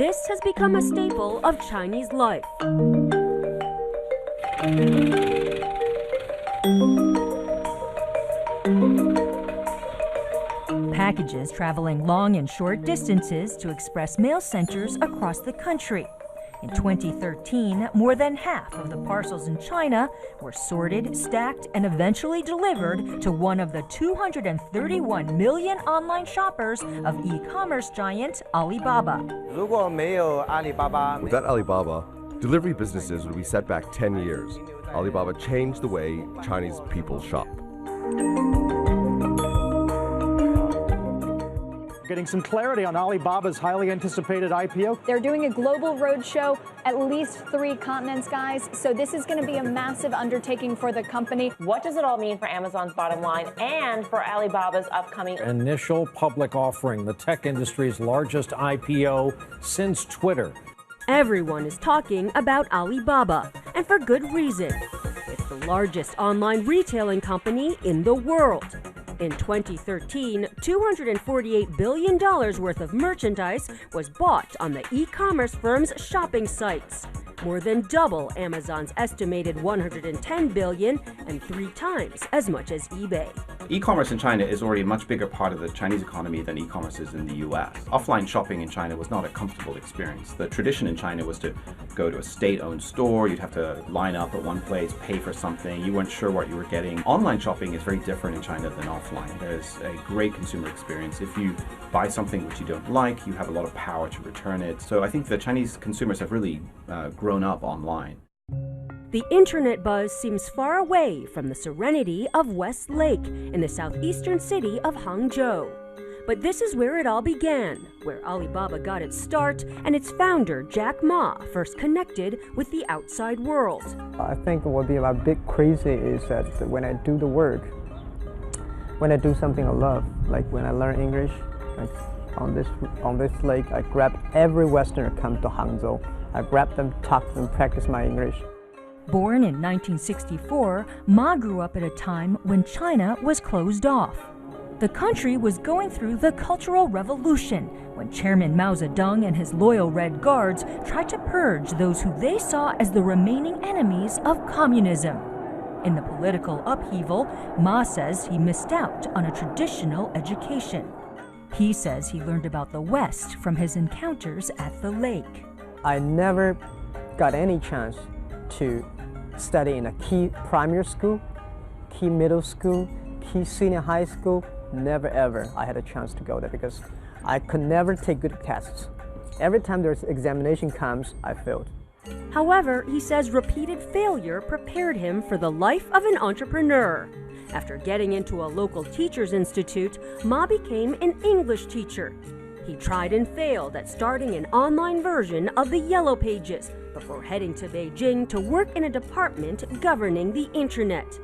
This has become a staple of Chinese life. Packages traveling long and short distances to express mail centers across the country. In 2013, more than half of the parcels in China were sorted, stacked, and eventually delivered to one of the 231 million online shoppers of e-commerce giant Alibaba. Without Alibaba, delivery businesses would be set back 10 years. Alibaba changed the way Chinese people shop. Getting some clarity on Alibaba's highly anticipated IPO. They're doing a global roadshow, at least 3 continents, guys. So this is going to be a massive undertaking for the company. What does it all mean for Amazon's bottom line and for Alibaba's upcoming initial public offering, the tech industry's largest IPO since Twitter? Everyone is talking about Alibaba, and for good reason. It's the largest online retailing company in the world. In 2013, $248 billion worth of merchandise was bought on the e-commerce firm's shopping sites, more than double Amazon's estimated $110 billion and 3 times as much as eBay. E-commerce in China is already a much bigger part of the Chinese economy than e-commerce is in the US. Offline shopping in China was not a comfortable experience. The tradition in China was to go to a state-owned store, you'd have to line up at one place, pay for something, you weren't sure what you were getting. Online shopping is very different in China than offline. There's a great consumer experience. If you buy something which you don't like, you have a lot of power to return it. So I think the Chinese consumers have really grown up online. The internet buzz seems far away from the serenity of West Lake in the southeastern city of Hangzhou. But this is where it all began, where Alibaba got its start and its founder, Jack Ma, first connected with the outside world. I think what would be my big crazy is that when I do the work, when I do something I love, like when I learn English, like on this lake, I grab every Westerner come to Hangzhou. I grab them, talk to them, practice my English. Born in 1964, Ma grew up at a time when China was closed off. The country was going through the Cultural Revolution when Chairman Mao Zedong and his loyal Red Guards tried to purge those who they saw as the remaining enemies of communism. In the political upheaval, Ma says he missed out on a traditional education. He says he learned about the West from his encounters at the lake. I never got any chance to study in a key primary school, key middle school, key senior high school. Never ever I had a chance to go there because I could never take good tests. Every time there's examination comes, I failed. However, he says repeated failure prepared him for the life of an entrepreneur. After getting into a local teachers institute, Ma became an English teacher. He tried and failed at starting an online version of the Yellow Pages before heading to Beijing to work in a department governing the internet.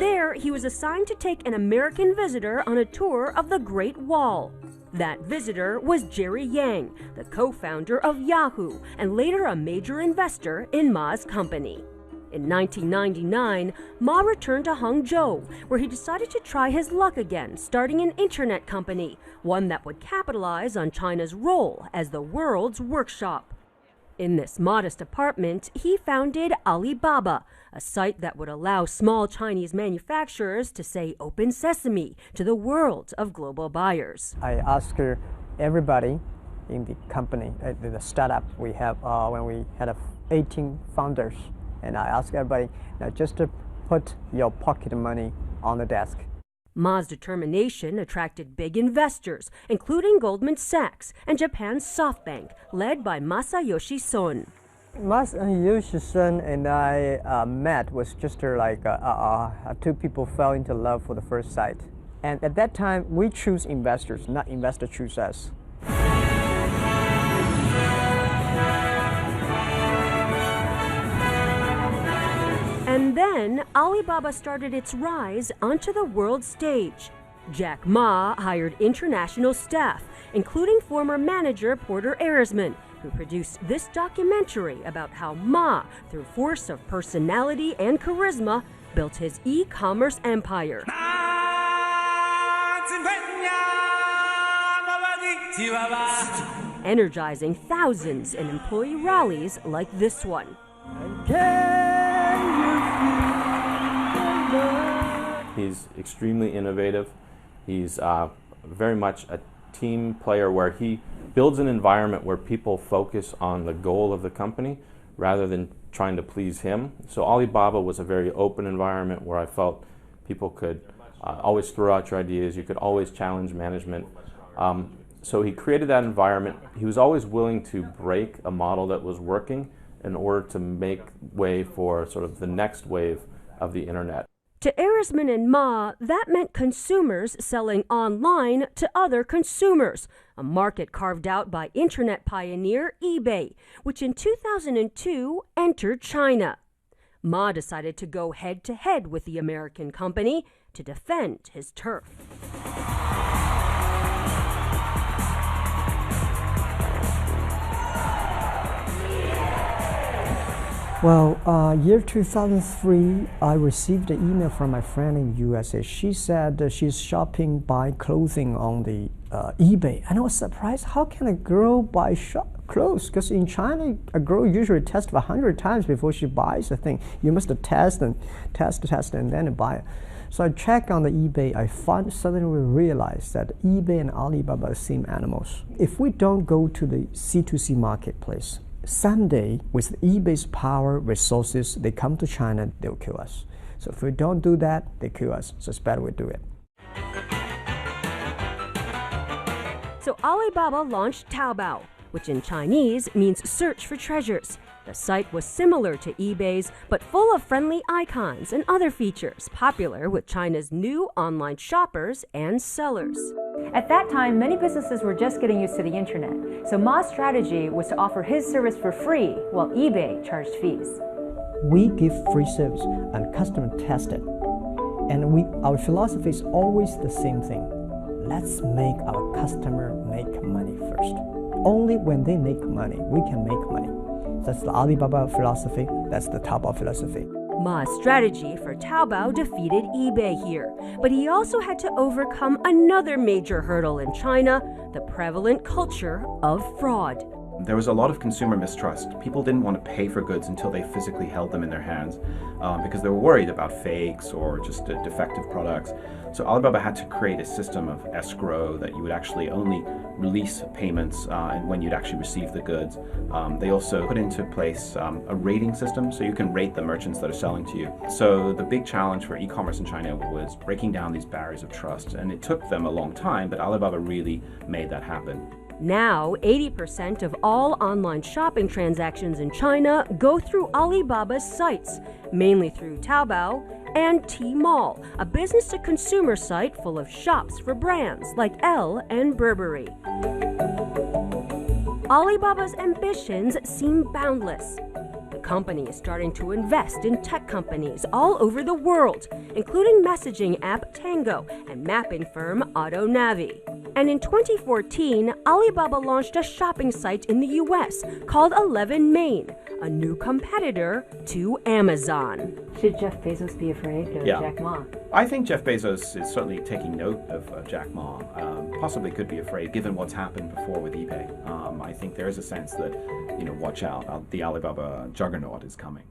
There, he was assigned to take an American visitor on a tour of the Great Wall. That visitor was Jerry Yang, the co-founder of Yahoo and later a major investor in Ma's company. In 1999, Ma returned to Hangzhou, where he decided to try his luck again, starting an internet company, one that would capitalize on China's role as the world's workshop. In this modest apartment, he founded Alibaba, a site that would allow small Chinese manufacturers to say open sesame to the world of global buyers. I asked everybody in the company, the startup we have, when we had 18 founders, and I asked everybody, now just to put your pocket money on the desk. Ma's determination attracted big investors, including Goldman Sachs and Japan's SoftBank, led by Masayoshi Son. Masayoshi Son and I met was just like 2 people fell into love for the first sight. And at that time, we choose investors, not investors choose us. And then Alibaba started its rise onto the world stage. Jack Ma hired international staff, including former manager Porter Ehresmann, who produced this documentary about how Ma, through force of personality and charisma, built his e-commerce empire. energizing thousands in employee rallies like this one. He's extremely innovative. He's very much a team player where he builds an environment where people focus on the goal of the company rather than trying to please him. So Alibaba was a very open environment where I felt people could always throw out your ideas. You could always challenge management. So he created that environment. He was always willing to break a model that was working in order to make way for sort of the next wave of the internet. To Arisman and Ma, that meant consumers selling online to other consumers, a market carved out by internet pioneer eBay, which in 2002 entered China. Ma decided to go head-to-head with the American company to defend his turf. Well, year 2003, I received an email from my friend in USA. She said she's shopping, buy clothing on the eBay. And I was surprised, how can a girl buy clothes? Because in China, a girl usually tests 100 times before she buys a thing. You must test and test and then buy it. So I checked on the eBay. I suddenly realized that eBay and Alibaba are the same animals. If we don't go to the C2C marketplace, someday, with eBay's power, resources, they come to China, they'll kill us. So if we don't do that, they kill us. So it's better we do it. So Alibaba launched Taobao, which in Chinese means search for treasures. The site was similar to eBay's, but full of friendly icons and other features, popular with China's new online shoppers and sellers. At that time, many businesses were just getting used to the internet, so Ma's strategy was to offer his service for free while eBay charged fees. We give free service and customer test it. And our philosophy is always the same thing. Let's make our customer make money first. Only when they make money, we can make money. That's the Alibaba philosophy, that's the Taobao philosophy. Ma's strategy for Taobao defeated eBay here, but he also had to overcome another major hurdle in China, the prevalent culture of fraud. There was a lot of consumer mistrust. People didn't want to pay for goods until they physically held them in their hands because they were worried about fakes or just defective products. So Alibaba had to create a system of escrow that you would actually only release payments when you'd actually receive the goods. They also put into place a rating system so you can rate the merchants that are selling to you. So the big challenge for e-commerce in China was breaking down these barriers of trust, and it took them a long time, but Alibaba really made that happen. Now, 80% of all online shopping transactions in China go through Alibaba's sites, mainly through Taobao and Tmall, a business-to-consumer site full of shops for brands like Elle and Burberry. Alibaba's ambitions seem boundless. The company is starting to invest in tech companies all over the world, including messaging app Tango and mapping firm AutoNavi. And in 2014, Alibaba launched a shopping site in the US called 11 Main, a new competitor to Amazon. Should Jeff Bezos be afraid of Jack Ma? I think Jeff Bezos is certainly taking note of Jack Ma. Possibly could be afraid given what's happened before with eBay. I think there is a sense that, watch out, the Alibaba juggernaut is coming.